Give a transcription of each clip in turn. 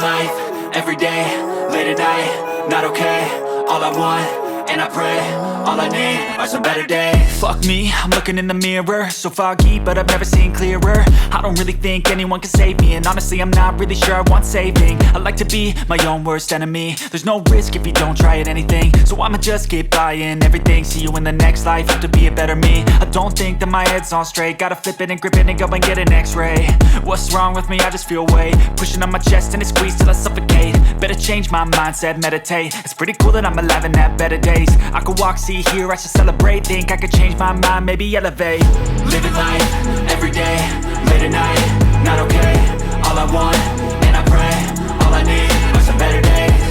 life, every day, late at night, not okay. All I want, and I pray, all I need are some better days. Fuck me, I'm looking in the mirror, so foggy, but I've never seen clearer. I don't really think anyone can save me, and honestly I'm not really sure I want saving. I like to be my own worst enemy. There's no risk if you don't try at anything, so I'ma just keep buying everything. See you in the next life, have to be a better me. I don't think that my head's on straight, gotta flip it and grip it and go and get an x-ray. What's wrong with me? I just feel weight pushing on my chest and it squeezes till I suffocate. Better change my mindset, meditate. It's pretty cool that I'm alive and have better days. I could walk, see, hear, I should celebrate. Think I could change my mind, maybe elevate. Living life, every day, late at night, not okay. All I want, and I pray, all I need are some better days.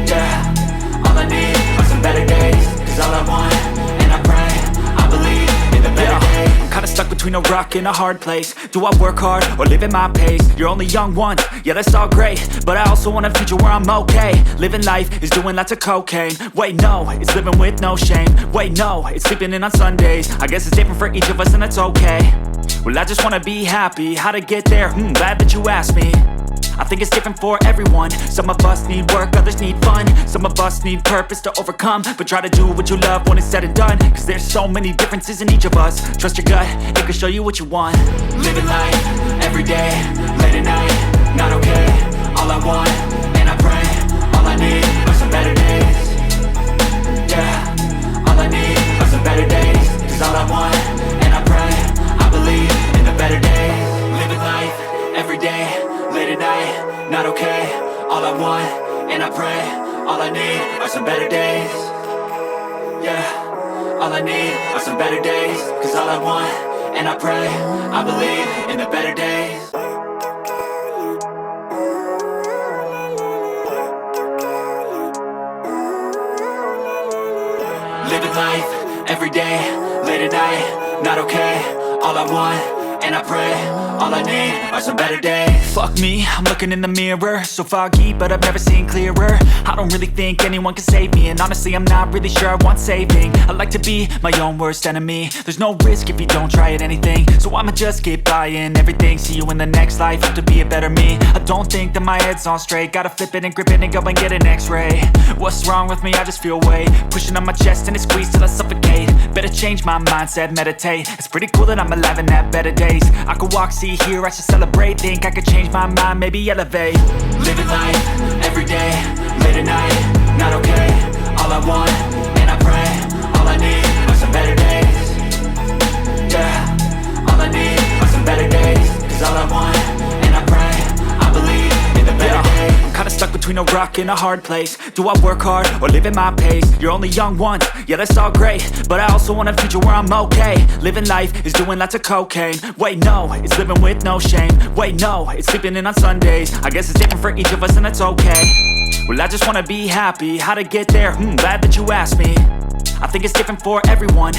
Yeah, all I need are some better days. Cause all I want, and I pray, I believe in the better days. I'm kinda stuck between a rock and a hard place. Do I work hard or live at my pace? You're only young once, yeah that's all great, but I also want a future where I'm okay. Living life is doing lots of cocaine. Wait no, it's living with no shame. Wait no, it's sleeping in on Sundays. I guess it's different for each of us and that's okay. Well I just wanna be happy, how to get there? Glad that you asked me. I think it's different for everyone. Some of us need work, others need fun. Some of us need purpose to overcome. But try to do what you love when it's said and done, cause there's so many differences in each of us. Trust your gut, it can show you what you want. Living life, every day, late at night, not okay. All I want, and I pray, all I need are some better days. Yeah, all I need are some better days. Cause all I want, and I pray, I believe in the better days. Living life, every day, late at night, not okay. All I want, and I pray, all I need are some better days. Yeah, all I need are some better days. Cause all I want, and I pray, I believe in the better days. Living life, every day, late at night, not okay. All I want, and I pray, all I need are some better days. Fuck me, I'm looking in the mirror, so foggy, but I've never seen clearer. I don't really think anyone can save me, and honestly I'm not really sure I want saving. I like to be my own worst enemy. There's no risk if you don't try at anything, so I'ma just keep buying everything. See you in the next life, have to be a better me. I don't think that my head's on straight, gotta flip it and grip it and go and get an x-ray. What's wrong with me? I just feel weight pushing on my chest and it squeezes till I suffocate. Better change my mindset, meditate. It's pretty cool that I'm alive and have better days. I could walk, see, hear, I should celebrate. Think I could change my mind, maybe elevate. Living life, every day, late at night, not okay. All I want, and I pray, all I need are some better days. Yeah, all I need are some better days. Cause all I want, and I pray, I believe in the better days. I'm kinda stuck between a rock and a hard place. Do I work hard or live at my pace? You're only young once, yeah that's all great, but I also want a future where I'm okay. Living life is doing lots of cocaine. Wait no, it's living with no shame. Wait no, it's sleeping in on Sundays. I guess it's different for each of us and that's okay. Well I just wanna be happy, how to get there? Glad that you asked me. I think it's different for everyone.